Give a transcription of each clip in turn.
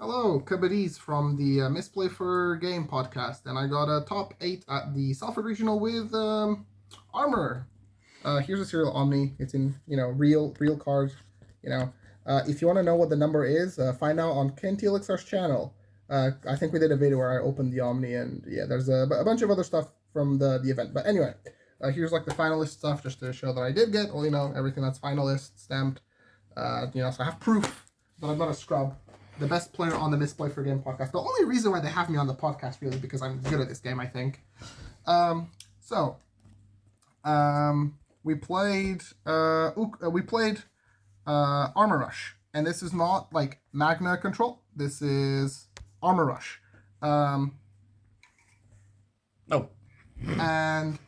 Hello, Kabadis from the Misplay for Game podcast, and I got a top 8 at the Salford Regional with Armor. Here's a serial Omni. It's in, real cards. If you want to know what the number is, find out on KenTLXR's channel. I think we did a video where I opened the Omni, and yeah, there's a bunch of other stuff from the event. But anyway, here's like the finalist stuff just to show that I did get, everything that's finalist stamped. So I have proof that I'm not a scrub. The best player on the Misplay for Game podcast. The only reason why they have me on the podcast really is because I'm good at this game, I think. We played Armor Rush, and this is not like Magna Control. This is Armor Rush. And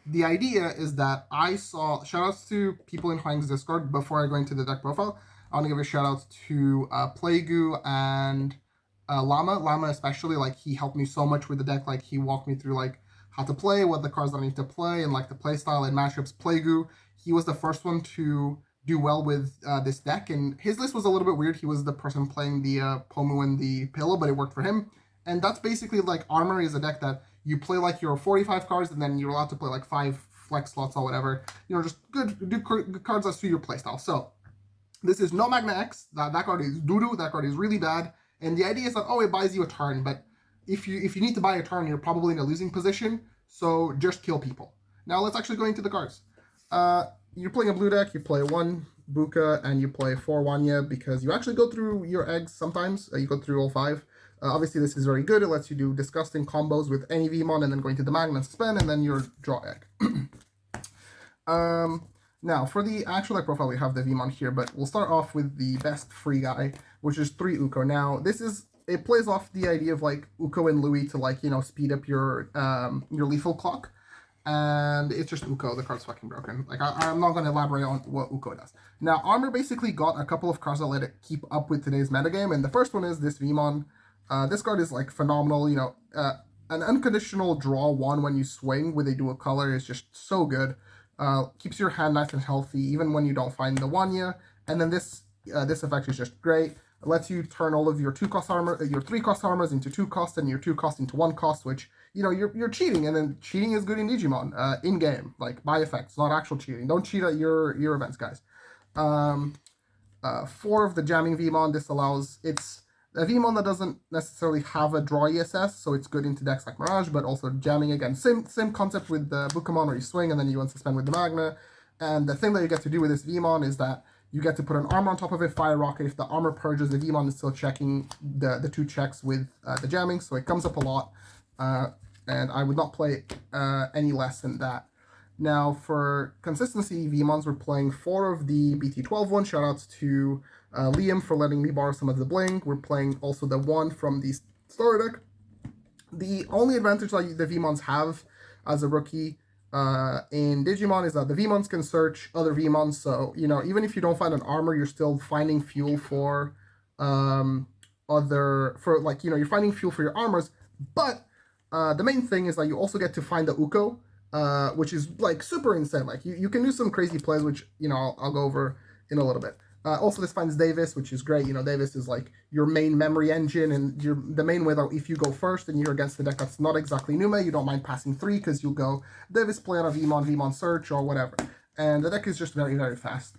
the idea is that I saw shoutouts to people in Huang's Discord before I go into the deck profile. I want to give a shout out to Playgoo and Llama. Llama especially, like, he helped me so much with the deck. Like, he walked me through like how to play, what the cards that I need to play, and like the play style and matchups. Playgoo, he was the first one to do well with this deck, and his list was a little bit weird. He was the person playing the Pomu and the Pillow, but it worked for him. And that's basically like Armor is a deck that you play like your 45 cards, and then you're allowed to play like 5 flex slots or whatever. Just good cards that suit your playstyle. So this is no Magna X. That card is doo-doo. That card is really bad. And the idea is that, it buys you a turn. But if you need to buy a turn, you're probably in a losing position. So just kill people. Now let's actually go into the cards. You're playing a blue deck. You play 1 Buka and you play 4 Wanya because you actually go through your eggs sometimes. You go through all 5. Obviously, this is very good. It lets you do disgusting combos with any Vmon and then going to the Magna and spend, and then your draw egg. Now, for the actual deck profile, we have the Vmon here, but we'll start off with the best free guy, which is 3 Uko. Now, it plays off the idea of, like, Uko and Louis to, speed up your lethal clock, and it's just Uko. The card's fucking broken. Like, I'm not going to elaborate on what Uko does. Now, Armor basically got a couple of cards that let it keep up with today's metagame, and the first one is this Vmon. This card is, like, phenomenal. An unconditional draw 1 when you swing with a dual color is just so good. Keeps your hand nice and healthy even when you don't find the Wanya. And then this effect is just great. It lets you turn all of your 2-cost armor, your 3-cost armors into 2-cost, and your 2-cost into 1-cost, which, you're cheating. And then cheating is good in Digimon, in-game, like, by effects, not actual cheating. Don't cheat at your events, guys. 4 of the jamming Vmon. This allows, it's a Vmon that doesn't necessarily have a draw ESS, so it's good into decks like Mirage, but also jamming again. Same concept with the Bukamon, where you swing and then you unsuspend with the Magna. And the thing that you get to do with this Vmon is that you get to put an armor on top of it, Fire Rocket. If the armor purges, the Vmon is still checking the 2 checks with the jamming, so it comes up a lot. And I would not play any less than that. Now, for consistency, Vmons, we're playing 4 of the BT15 one. Shoutouts to Liam for letting me borrow some of the bling. We're playing also the 1 from the starter deck. The only advantage that the Vmons have as a rookie in Digimon is that the Vmons can search other Vmons. So, even if you don't find an armor, you're still finding fuel for you're finding fuel for your armors. But the main thing is that you also get to find the Uko, which is like super insane. Like you can do some crazy plays, which I'll go over in a little bit. Also, this finds Davis, which is great. Davis is like your main memory engine, and the main way that if you go first and you're against the deck that's not exactly Nume, you don't mind passing 3 because you'll go Davis, play on a Vmon search or whatever, and the deck is just very, very fast.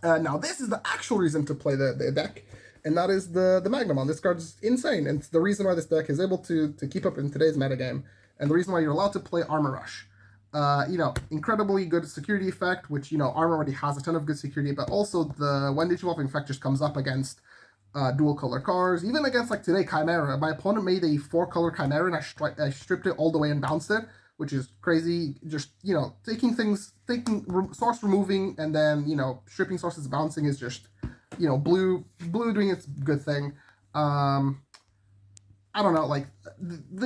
Now, this is the actual reason to play the deck, and that is the Magnamon. This card is insane, and it's the reason why this deck is able to keep up in today's metagame, and the reason why you're allowed to play Armor Rush. Incredibly good security effect, which, Armor already has a ton of good security, but also when Digivolving Effect just comes up against dual color cards, even against, like, today, Chimera. My opponent made a 4-color Chimera, and I stripped it all the way and bounced it, which is crazy. Just, taking source removing, and then, stripping sources bouncing is just, blue doing its good thing. I don't know, like,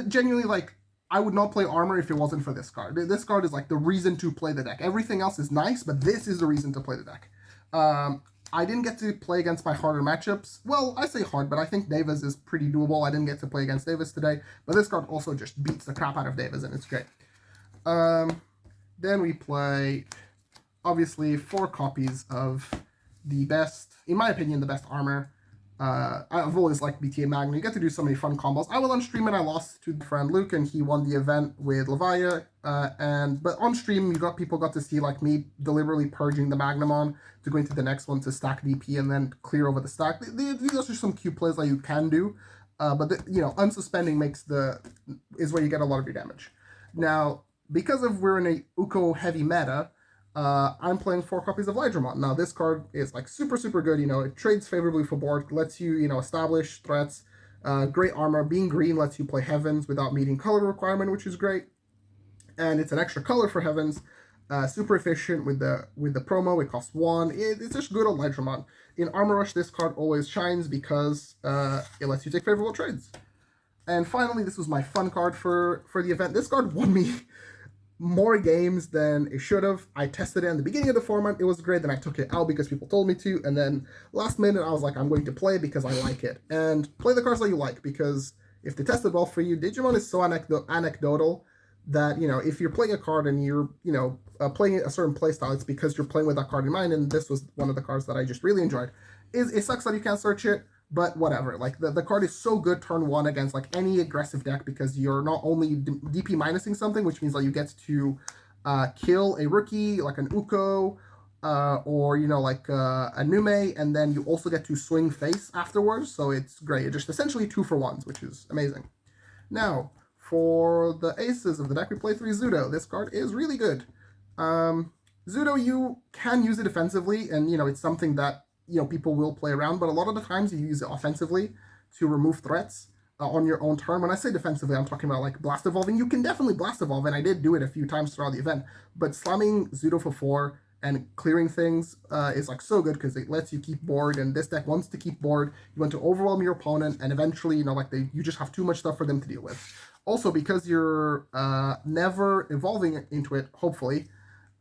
genuinely, like, I would not play Armor if it wasn't for this card. This card is like the reason to play the deck. Everything else is nice, but this is the reason to play the deck. I didn't get to play against my harder matchups. Well, I say hard, but I think Davis is pretty doable. I didn't get to play against Davis today, but this card also just beats the crap out of Davis, and it's great. Then we play, obviously, 4 copies of the best, in my opinion, the best Armor. I've always liked BTA Magna. You get to do so many fun combos. I was on stream and I lost to friend Luke, and he won the event with Levia. But on stream, people got to see like me deliberately purging the Magnamon to go into the next one to stack DP and then clear over the stack. These are just some cute plays that you can do. But unsuspending is where you get a lot of your damage. Now, because we're in a Uko heavy meta, I'm playing 4 copies of Digimon. Now, this card is like super, super good. It trades favorably for board, lets you, establish threats, great armor. Being green lets you play Heavens without meeting color requirement, which is great. And it's an extra color for Heavens. Super efficient with the promo. It costs 1. It's just good on Digimon. In Armor Rush, this card always shines because it lets you take favorable trades. And finally, this was my fun card for the event. This card won me more games than it should have. I tested it in the beginning of the format. It was great. Then I took it out because people told me to. And then last minute, I was like, I'm going to play because I like it. And play the cards that you like, because if they tested well for you, Digimon is so anecdotal that, if you're playing a card and you're, playing a certain playstyle, it's because you're playing with that card in mind. And this was one of the cards that I just really enjoyed. It sucks that you can't search it, but whatever. Like, the card is so good turn 1 against like any aggressive deck, because you're not only DP minusing something, which means that you get to kill a rookie like an Uko or like a Nume, and then you also get to swing face afterwards. So it's great. It's just essentially 2-for-1s, which is amazing. Now, for the aces of the deck, we play 3 Zudo. This card is really good. Zudo, you can use it defensively, and it's something that people will play around, but a lot of the times you use it offensively to remove threats on your own turn. When I say defensively, I'm talking about like Blast Evolving. You can definitely Blast Evolve, and I did do it a few times throughout the event, but slamming Zudo for 4 and clearing things is like so good, because it lets you keep board, and this deck wants to keep board. You want to overwhelm your opponent, and eventually, you just have too much stuff for them to deal with. Also, because you're never evolving into it, hopefully,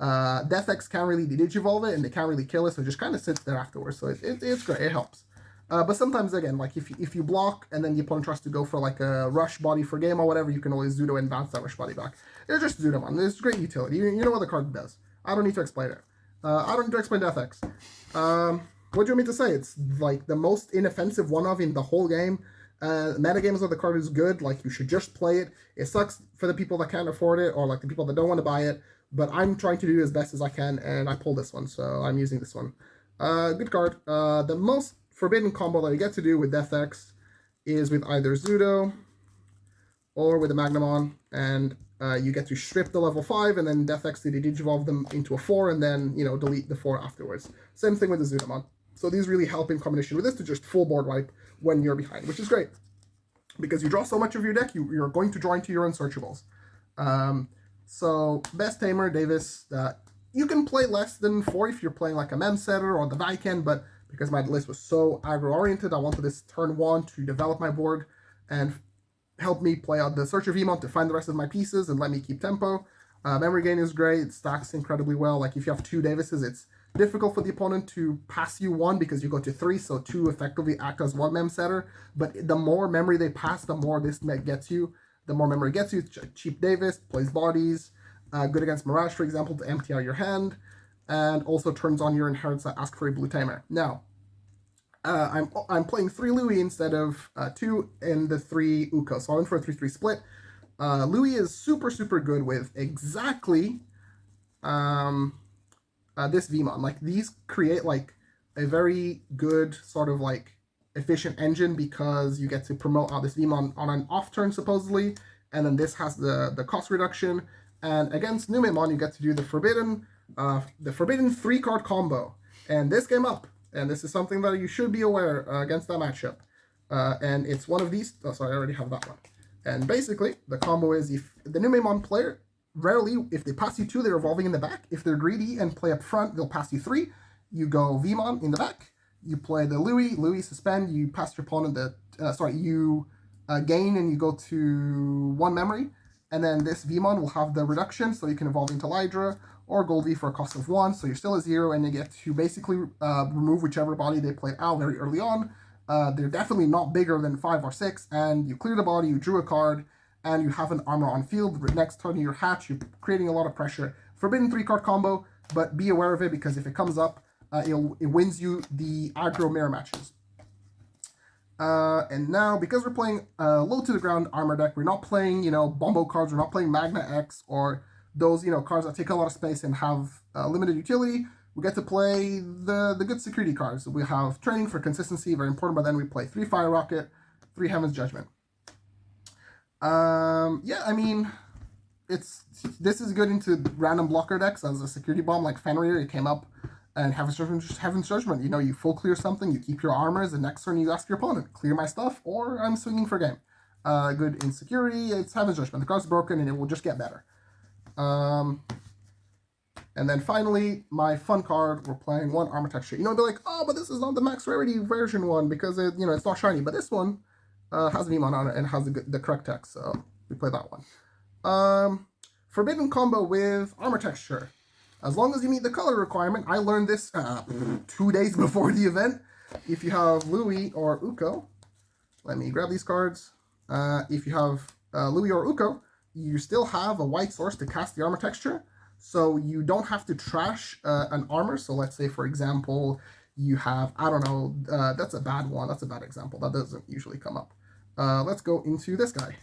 Death X can't really digivolve it, and they can't really kill it, so it just kind of sits there afterwards. So it's great, it helps. But sometimes, again, like if you block and then the opponent tries to go for like a rush body for game or whatever, you can always Zudo and bounce that rush body back. It's just Zudomon. It's great utility. You know what the card does. I don't need to explain it. I don't need to explain Death X. What do you want me to say? It's like the most inoffensive one-of in the whole game. Metagames of the card is good. Like, you should just play it. It sucks for the people that can't afford it, or like the people that don't want to buy it. But I'm trying to do as best as I can, and I pulled this one, so I'm using this one. Good card. The most forbidden combo that you get to do with Death X is with either Zudo or with the Magnamon, and you get to strip the level 5, and then Death X to digivolve them into a 4, and then, delete the 4 afterwards. Same thing with the Zudomon. So these really help in combination with this to just full board wipe when you're behind, which is great. Because you draw so much of your deck, you're going to draw into your unsearchables. So, best tamer, Davis. You can play less than 4 if you're playing like a Mem Setter or the Viken, but because my list was so aggro-oriented, I wanted this turn 1 to develop my board and help me play out the Search of Emon to find the rest of my pieces and let me keep tempo. Memory gain is great. It stacks incredibly well. Like, if you have 2 Davises, it's difficult for the opponent to pass you 1 because you go to 3, so 2 effectively act as 1 Mem Setter. But the more memory they pass, the more this mech gets you. The more memory gets you. Cheap Davis, plays bodies, good against Mirage, for example, to empty out your hand, and also turns on your inheritance that ask for a blue tamer. Now, I'm playing 3 Louis instead of 2 in the 3 Uko, so I went for a 3-3 split. Louis is super, super good with exactly this Vmon. Like, these create like a very good sort of like efficient engine, because you get to promote out this Vmon on an off turn supposedly, and then this has the cost reduction. And against Numemon, you get to do the forbidden 3-card combo, and this came up, and this is something that you should be aware against that matchup. And it's one of these. Oh, sorry, I already have that one. And basically, the combo is, if the Numemon player, rarely, if they pass you 2, they're evolving in the back. If they're greedy and play up front, they'll pass you 3. You go Vmon in the back. You play the Louis suspend, you pass your opponent you gain and you go to 1 memory, and then this Vmon will have the reduction, so you can evolve into Lydra or Goldie for a cost of 1, so you're still at 0, and you get to basically remove whichever body they played out very early on. They're definitely not bigger than 5 or 6, and you clear the body, you drew a card, and you have an armor on field. Next turn your hatch, you're creating a lot of pressure. Forbidden 3-card combo, but be aware of it, because if it comes up, it wins you the aggro mirror matches. And now, because we're playing low to the ground armor deck, we're not playing, Bombo cards, we're not playing Magna X, or those, cards that take a lot of space and have limited utility. We get to play the good security cards. So we have Training for consistency, very important, but then we play 3 Fire Rocket, 3 Heaven's Judgment. Yeah, I mean, this is good into random blocker decks as a security bomb, like Fenrir, it came up, and Heaven's Judgment, you full clear something, you keep your armors, and next turn you ask your opponent, clear my stuff, or I'm swinging for game. Good in security, it's Heaven's Judgment. The card's broken, and it will just get better. And then finally, my fun card, we're playing 1 armor texture. They're like, oh, but this is not the max rarity version one, because it's not shiny, but this one has Digimon on it, and has the correct text, so we play that one. Forbidden combo with armor texture. As long as you meet the color requirement, I learned this 2 days before the event. If you have Louis or Uko, let me grab these cards. If you have Louis or Uko, you still have a white source to cast the armor texture, so you don't have to trash an armor. So let's say, for example, you have, I don't know, that's a bad one. That's a bad example. That doesn't usually come up. Let's go into this guy.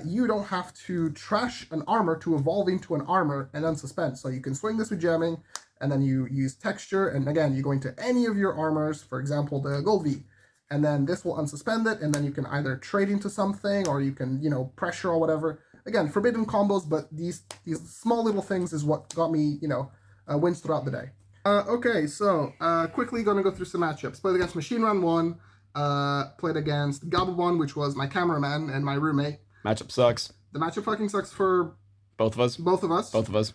You don't have to trash an armor to evolve into an armor and then suspend. So you can swing this with jamming, and then you use texture, and again, you go into any of your armors, for example, the Gold V, and then this will unsuspend it, and then you can either trade into something, or you can, pressure or whatever. Again, forbidden combos, but these small little things is what got me, wins throughout the day. Okay, so quickly going to go through some matchups. Played against Machine Run 1, played against Gababon, which was my cameraman and my roommate. Matchup sucks. The matchup fucking sucks for both of us. Both of us. Both of us.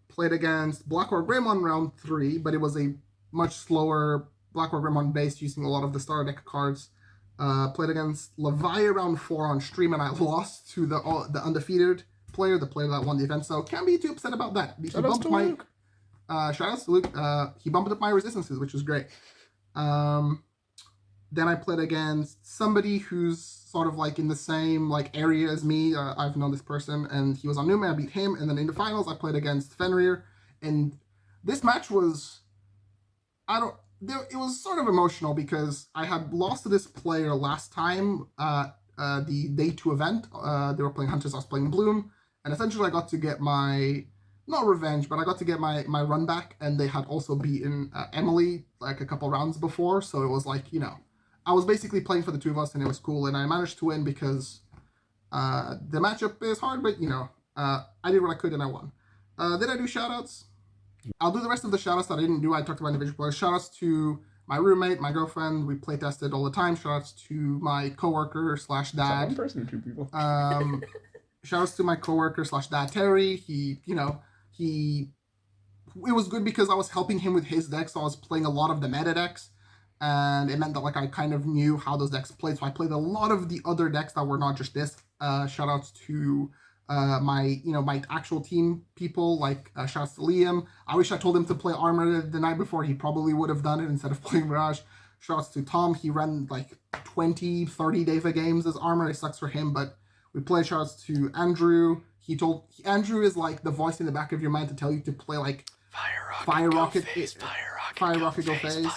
Played against Black or Greymon round 3, but it was a much slower Black or Greymon base using a lot of the star deck cards. Played against Levi round 4 on stream, and I lost to the undefeated player, the player that won the event. So can't be too upset about that. Shoutouts to Luke. Shoutouts to Luke. He bumped up my resistances, which was great. Then I played against somebody who's sort of like in the same area as me. I've known this person, and he was on Numa. I beat him, and then in the finals I played against Fenrir, and this match was, it was sort of emotional because I had lost to this player last time, the day 2 event. They were playing Hunters, I was playing Bloom, and essentially I got to get my, not revenge, but I got to get my run back, and they had also beaten Emily a couple rounds before, so it was I was basically playing for the 2 of us, and it was cool, and I managed to win because the matchup is hard, but I did what I could, and I won. Did I do shoutouts? I'll do the rest of the shoutouts that I didn't do. I talked about individual players. Shoutouts to my roommate, my girlfriend. We play tested all the time. Shoutouts to my coworker / dad. One person or 2 people. Shoutouts to my coworker / dad, Terry. It was good because I was helping him with his decks. So I was playing a lot of the meta decks, and it meant that I kind of knew how those decks played. So I played a lot of the other decks that were not just this. Shoutouts to my actual team people, shoutouts to Liam. I wish I told him to play Armor the night before. He probably would have done it instead of playing Mirage. Shoutouts to Tom. He ran 20, 30 Deva games as Armor. It sucks for him, but we played. Shoutouts to Andrew. Andrew is the voice in the back of your mind to tell you to play Fire Rocket, go Phase.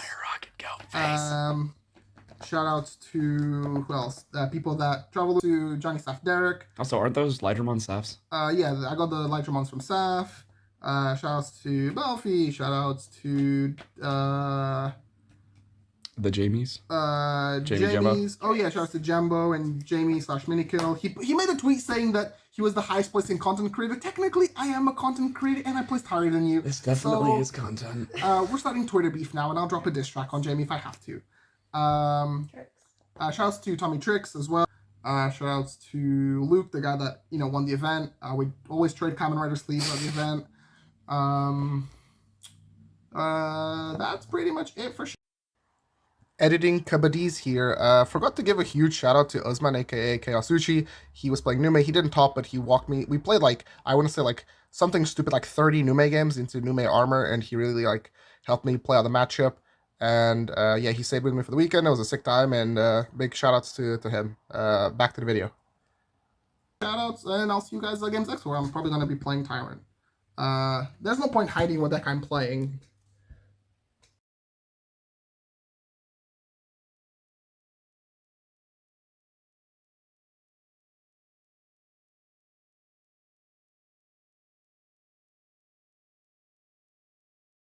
Shout outs to who else? People that travel to Johnny Staff Derek. Also, aren't those Lydramon Staffs? Yeah, I got the Lydramons from Saf. Shout outs to Belfi. Shout outs to the Jamies. Jamies. Oh yeah, shout outs to Jambo and Jamie / Minikill. He made a tweet saying that he was the highest placing content creator. Technically, I am a content creator, and I placed higher than you. It's definitely his content. We're starting Twitter beef now, and I'll drop a diss track on Jamie if I have to. Shoutouts to Tommy Tricks as well. Shoutouts to Luke, the guy that won the event. We always trade Kamen Rider sleeves at the event. That's pretty much it for sure. Editing Kabadis here. Forgot to give a huge shout out to Usman, aka Chaosuchi. He was playing Nume. He didn't top, but he walked me. We played I want to say something stupid 30 Nume games into Nume Armor, and he really helped me play out the matchup. And yeah, he stayed with me for the weekend. It was a sick time, and big shout outs to him. Back to the video. Shout outs, and I'll see you guys at Games X, where I'm probably going to be playing Tyrant. There's no point hiding what deck I'm playing.